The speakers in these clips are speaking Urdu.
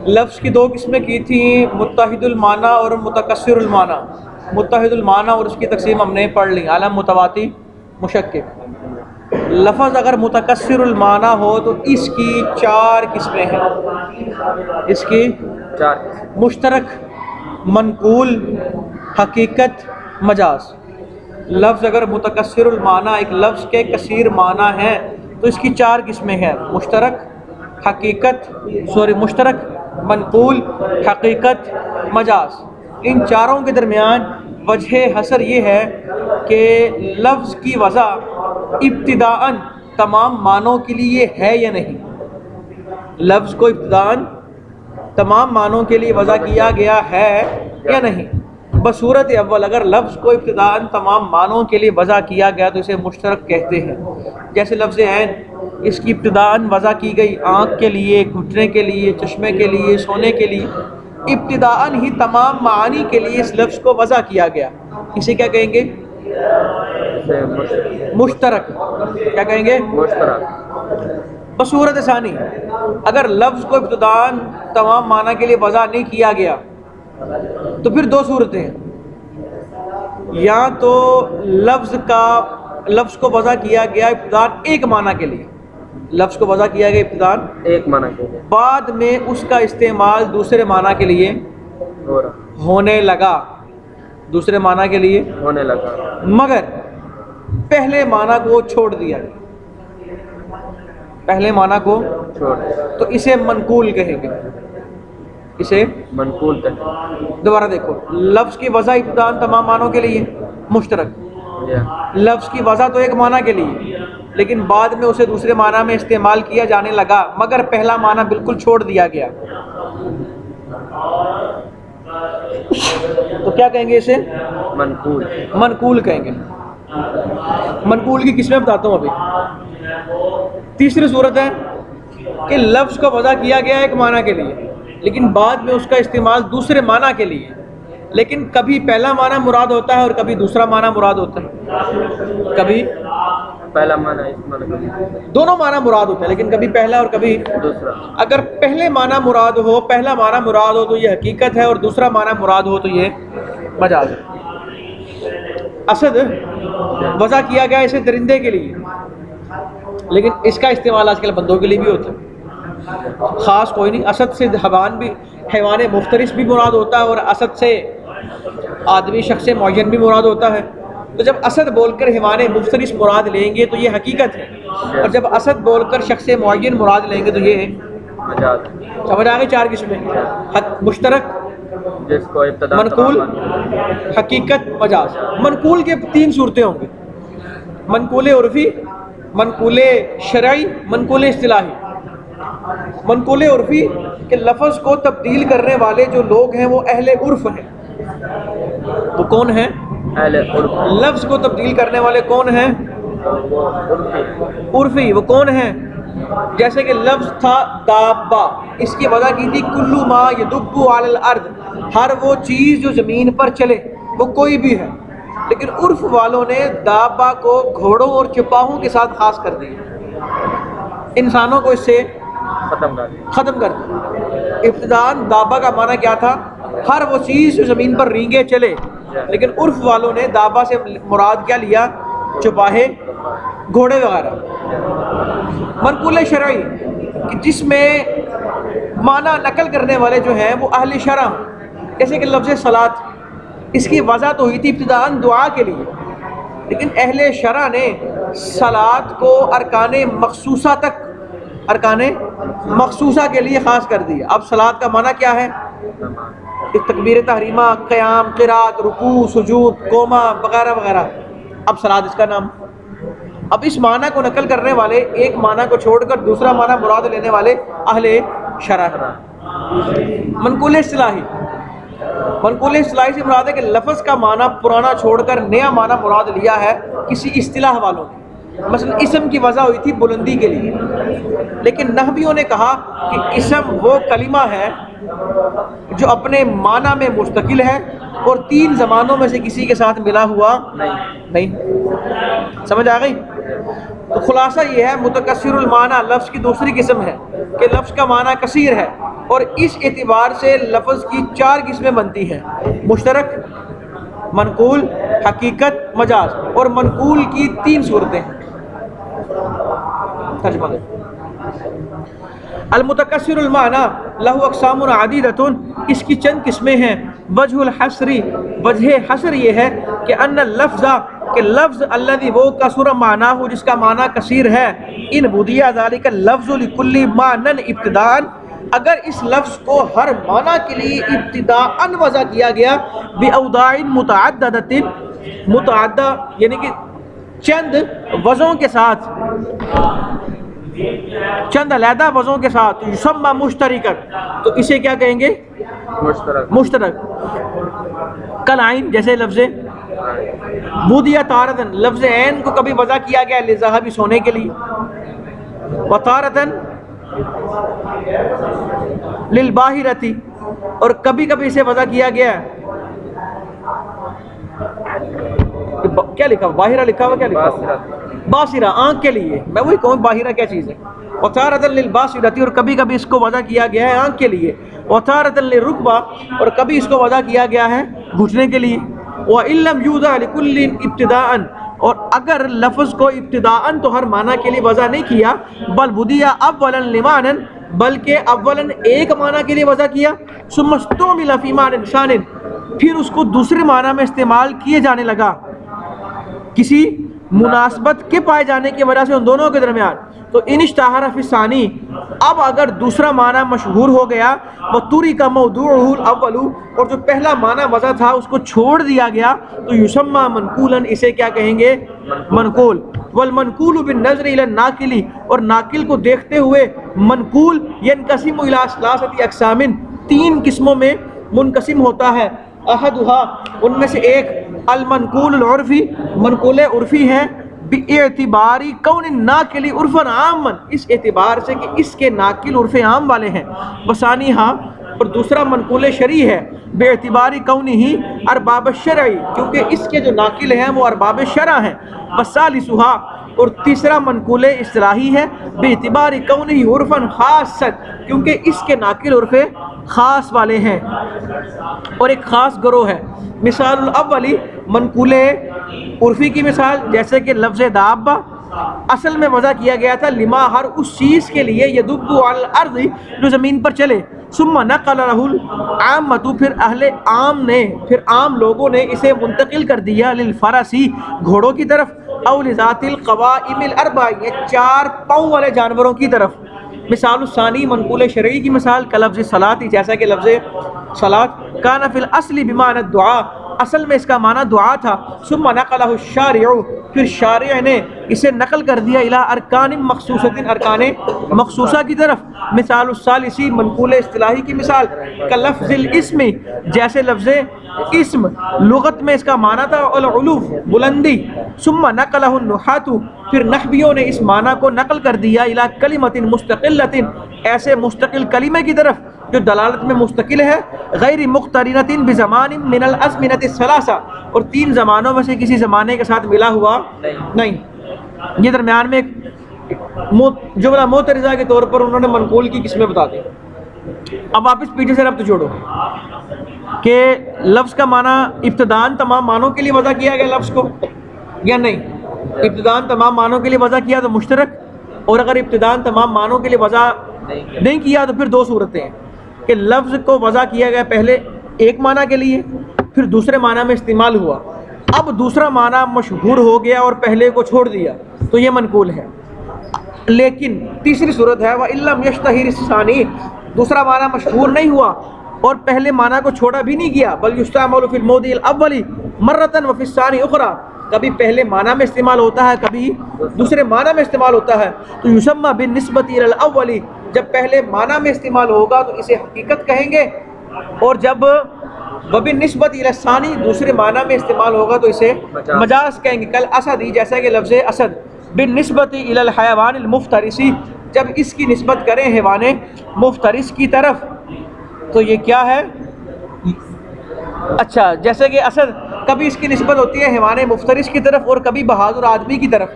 لفظ کی دو قسمیں کی تھیں، متحد المعنی اور متکثر المعنی۔ متحد المعنی اور اس کی تقسیم ہم نے پڑھ لی، عالم متواتی مشکک۔ لفظ اگر متکثر المعنی ہو تو اس کی 4 قسمیں ہیں۔ اس کی 4 مشترک، منقول، حقیقت، مجاز۔ لفظ اگر متکثر المعنی ایک لفظ کے کثیر معنی ہیں تو اس کی 4 قسمیں ہیں، مشترک، منقول، حقیقت، مجاز۔ ان چاروں کے درمیان وجہ حصر یہ ہے کہ لفظ کی وضع ابتداءً تمام معنوں کے لیے ہے یا نہیں۔ لفظ کو ابتداءً تمام معنوں کے لیے وضع کیا گیا ہے یا نہیں۔ بصورت اول اگر لفظ کو ابتداءً تمام معنوں کے لیے وضع کیا گیا تو اسے مشترک کہتے ہیں۔ جیسے لفظ عین، اس کی ابتداءً وضع کی گئی آنکھ کے لیے، گھٹنے کے لیے، چشمے کے لیے، سونے کے لیے، ابتداءً ہی تمام معانی کے لیے اس لفظ کو وضع کیا گیا، اسے کیا کہیں گے؟ مشترک۔ کیا کہیں گے؟ مشترک۔ بصورت ثانی اگر لفظ کو ابتداءً تمام معنی کے لیے وضع نہیں کیا گیا تو پھر 2 صورتیں ہیں، یا تو لفظ کو وضع کیا گیا ابتداءً ایک معنی کے لیے، لفظ کو وضع کیا گیا ابتداءً ایک معنی کے لیے، بعد میں اس کا استعمال دوسرے معنی کے لیے ہونے لگا، دوسرے معنی کے لیے ہونے لگا، مگر پہلے معنی کو چھوڑ دیا گیا، پہلے معنی کو چھوڑ، تو اسے منقول کہیں گے، اسے منقول کہیں۔ دوبارہ دیکھو، لفظ کی وضع ابتداءً تمام معنوں کے لیے مشترک، لفظ کی وضع تو ایک معنی کے لیے لیکن بعد میں اسے دوسرے معنی میں استعمال کیا جانے لگا مگر پہلا معنی بالکل چھوڑ دیا گیا، تو کیا کہیں گے اسے؟ منقول۔ منقول کہیں گے۔ منقول کی قسمیں بتاتا ہوں ابھی۔ تیسری صورت ہے کہ لفظ کو وضع کیا گیا ایک معنی کے لیے لیکن بعد میں اس کا استعمال دوسرے معنی کے لیے، لیکن کبھی پہلا معنی مراد ہوتا ہے اور کبھی دوسرا معنی مراد ہوتا ہے، کبھی پہلا معنی اس معنی کا دونوں معنی مراد ہوتے ہیں لیکن کبھی پہلا اور کبھی دوسرا۔ اگر پہلے معنی مراد ہو، پہلا معنی مراد ہو تو یہ حقیقت ہے اور دوسرا معنی مراد ہو تو یہ مجاز ہے۔ اسد وضع کیا گیا اسے درندے کے لیے لیکن اس کا استعمال آج کل بندوں کے لیے بھی ہوتا ہے، خاص کوئی نہیں۔ اسد سے حیوان مفترس بھی مراد ہوتا ہے اور اسد سے آدمی شخص معین بھی مراد ہوتا ہے، تو جب اسد بول کر حیوان مفترس مراد لیں گے تو یہ حقیقت ہے، اور جب اسد بول کر شخص معین مراد لیں گے تو یہ مجاز۔ سمجھ آ گئی 4 قسمیں، مشترک، جس کو ابتدا منقول، حقیقت، مجاز۔ منقول کے 3 صورتیں ہوں گے، منقول عرفی، منقول شرعی، منقول اصطلاحی۔ منقول عرفی کہ لفظ کو تبدیل کرنے والے جو لوگ ہیں وہ اہل عرف ہیں۔ وہ کون ہیں؟ اہل عرف۔ لفظ کو تبدیل کرنے والے کون ہیں؟ عرفی۔ وہ کون ہیں؟ جیسے کہ لفظ تھا دابہ، اس کی وضع کی تھی کلو ما یدب علی الارض، ہر وہ چیز جو زمین پر چلے، وہ کوئی بھی ہے، لیکن عرف والوں نے دابہ کو گھوڑوں اور چپاہوں کے ساتھ خاص کر دیا، انسانوں کو اس سے ختم کر دیا۔ ابتداءً دابہ کا معنی کیا تھا؟ ہر وہ چیز جو زمین پر رینگے چلے، لیکن عرف والوں نے دابہ سے مراد کیا لیا؟ چپاہے، گھوڑے وغیرہ۔ منقول شرعی کہ جس میں معنی نقل کرنے والے جو ہیں وہ اہل شرع، جیسے کہ لفظ صلاۃ، اس کی وضع تو ہوئی تھی ابتداءً دعا کے لیے لیکن اہل شرع نے صلاۃ کو ارکان مخصوصہ کے لیے خاص کر دیا۔ اب صلاۃ کا معنی کیا ہے؟ تکبیر تحریمہ، قیام، قرات، رکوع، سجود، قومہ وغیرہ وغیرہ، اب صلاۃ اس کا نام۔ اب اس معنی کو نقل کرنے والے ایک معنی کو چھوڑ کر دوسرا معنی مراد لینے والے اہل شرع۔ منقول اصطلاحی، منقول اصطلاحی سے مراد ہے کہ لفظ کا معنی پرانا چھوڑ کر نیا معنی مراد لیا ہے کسی اصطلاح والوں نے۔ مثلا اسم کی وضع ہوئی تھی بلندی کے لیے لیکن نحویوں نے کہا کہ اسم وہ کلمہ ہے جو اپنے معنی میں مستقل ہے اور 3 زمانوں میں سے کسی کے ساتھ ملا ہوا نہیں۔ سمجھ آ گئی؟ تو خلاصہ یہ ہے، متکثر المعنی لفظ کی دوسری قسم ہے کہ لفظ کا معنی کثیر ہے، اور اس اعتبار سے لفظ کی 4 قسمیں بنتی ہیں: مشترک، منقول، حقیقت، مجاز، اور منقول کی 3 صورتیں ہیں۔ ترجمہ دیں۔ المتکثر المعنی لہ اقسام عدیدۃ، اس کی چند قسمیں ہیں۔ وجہ الحصر، وجہ حصر یہ ہے کہ ان اللفظ، کہ لفظ الذی وہ کثر معناہ جس کا معنی کثیر ہے، ان بدیع ذلک اللفظ لکل معنی ابتداء، اگر اس لفظ کو ہر معنی کے لیے ابتداءً وضع کیا گیا باوضاع متعددۃ، متعدد یعنی کہ چند وضعوں کے ساتھ، چند علیحدہ وضعوں کے ساتھ، یسمى مشترکا، تو اسے کیا کہیں گے؟ مشترک۔ کالعین، جیسے لفظ بدیع تارۃ، لفظ عین کو کبھی وضع کیا گیا للذهب، سونے کے لیے، وتارۃ للباہرۃ، اور کبھی کبھی اسے وضع کیا گیا ہے، کیا لکھا ہوا؟ باہرہ لکھا ہوا، کیا لکھا ہوا؟ باصرہ، آنکھ کے لیے۔ میں وہی کہوں باہرہ کیا چیز ہے۔ وتارۃ للباصرۃ، اور کبھی کبھی اس کو وضع کیا گیا ہے آنکھ کے لیے۔ وتارۃ للرکبہ، اور کبھی اس کو وضع کیا گیا ہے گھٹنے کے لیے۔ وإن لم يوضع لكل ابتداء، اور اگر لفظ کو ابتداءً تو ہر معنی کے لیے وضع نہیں کیا، بل بدیع اولا لمعنى، بلکہ اولاً ایک معنی کے لیے وضع کیا، ثم استعمل في معنى ثان، پھر اس کو دوسرے معنی میں استعمال کیے جانے لگا کسی مناسبت کے پائے جانے کی وجہ سے ان دونوں کے درمیان، تو ان اشتہر فی الثانی، اب اگر دوسرا معنی مشہور ہو گیا، وترک موضوعہ الاول، اور جو پہلا معنی وضع تھا اس کو چھوڑ دیا گیا، تو یسمى منقولا، اسے کیا کہیں گے؟ منقول۔ والمنقول بالنظر الى الناقل، اور ناقل کو دیکھتے ہوئے منقول ينقسم الى 3 اقسام، 3 قسموں میں منقسم ہوتا ہے۔ احدها، ان میں سے ایک، المنقول العرفی، منقول عرفی ہے، باعتبار کون الناقل عرفا عاما، اس اعتبار سے کہ اس کے ناقل عرف عام والے ہیں۔ وثانیہا، اور دوسرا منقول شرعی ہے، باعتبار کونہ ارباب الشرع، کیونکہ اس کے جو ناقل ہیں وہ ارباب شرع ہیں۔ وثالثھا، اور تیسرا منقول اصطلاحی ہے، باعتبار کونہ عرفا خاصا، کیونکہ اس کے ناقل عرف خاص والے ہیں اور ایک خاص گروہ ہے۔ مثال الاولی، منقول عرفی کی مثال، جیسے کہ لفظ دابہ اصل میں وضع کیا گیا تھا لما، ہر اس چیز کے لیے، یدب علی الارض، جو زمین پر چلے، ثم نقل لہ العامۃ، پھر اہل عام نے، پھر عام لوگوں نے اسے منتقل کر دیا، للفرسی، گھوڑوں کی طرف، او لذات القوائم الاربع، یہ 4 پاؤں والے جانوروں کی طرف۔ مثال الثانی، منقول شرعی کی مثال، کلفظ صلاۃ، جیسا کہ لفظ صلاۃ، کان فی الاصل بمعنی الدعاء، اصل میں اس کا معنی دعا تھا، ثم نقلہ الشارع، پھر شارع نے اسے نقل کر دیا الی ارکان مخصوصۃ، ارکان مخصوصہ کی طرف۔ مثال الثالثی، منقول اصطلاحی کی مثال، کلفظ الاسم، جیسے لفظ اسم، لغت میں اس کا معنی تھا العلو، بلندی، ثم نقلہ النحاۃ، پھر نحویوں نے اس معنی کو نقل کر دیا الی کلمۃ مستقلۃ، ایسے مستقل کلمے کی طرف جو دلالت میں مستقل ہے، غیر مقترنۃ بزمان من الازمنۃ الثلاثہ، اور 3 زمانوں میں سے کسی زمانے کے ساتھ ملا ہوا نہیں۔ یہ درمیان میں ایک جملہ معترضہ کے طور پر انہوں نے منقول کی قسمیں بتا دی۔ اب واپس پیچھے سے ربط جوڑو کہ لفظ کا معنی ابتداءً تمام معنوں کے لیے وضع کیا گیا لفظ کو یا نہیں؟ ابتداءً تمام معنوں کے لیے وضع کیا تو مشترک، اور اگر ابتداءً تمام معنوں کے لیے وضع نہیں کیا تو پھر 2 صورتیں ہیں کہ لفظ کو وضع کیا گیا پہلے ایک معنی کے لیے، پھر دوسرے معنی میں استعمال ہوا، اب دوسرا معنی مشہور ہو گیا اور پہلے کو چھوڑ دیا، تو یہ منقول ہے۔ لیکن تیسری صورت ہے وَإِن لَّمْ يَشْتَهِرِ الثَّانِي، دوسرا معنی مشہور نہیں ہوا اور پہلے معنی کو چھوڑا بھی نہیں گیا، بل يُسْتَعْمَلُ فِي الْمَوْضِعِ الْأَوَّلِ مَرَّةً وَفِي الثَّانِي أُخْرَىٰ، کبھی پہلے معنی میں استعمال ہوتا ہے، کبھی دوسرے معنی میں استعمال ہوتا ہے، تو يُسَمَّى بِالنِّسْبَةِ إِلَى الْأَوَّلِ، جب پہلے معنی میں استعمال ہوگا تو اسے حقیقت کہیں گے، اور جب وَبِالنِّسْبَةِ إِلَى الثَّانِي دوسرے معنی میں استعمال ہوگا تو اسے مجاز کہیں گے۔ کل اسد، جیسا کہ لفظ اسد، بالنسبت الی الحیوان المفترس، جب اس کی نسبت کریں حیوان مفترس کی طرف تو یہ کیا ہے؟ اچھا، جیسے کہ اسد کبھی اس کی نسبت ہوتی ہے حیوان مفترس کی طرف اور کبھی بہادر آدمی کی طرف،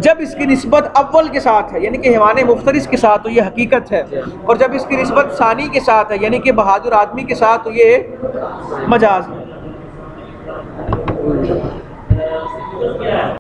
جب اس کی نسبت اول کے ساتھ ہے یعنی کہ حیوان مفترس کے ساتھ تو یہ حقیقت ہے، اور جب اس کی نسبت ثانی کے ساتھ ہے یعنی کہ بہادر آدمی کے ساتھ تو یہ مجاز ہے۔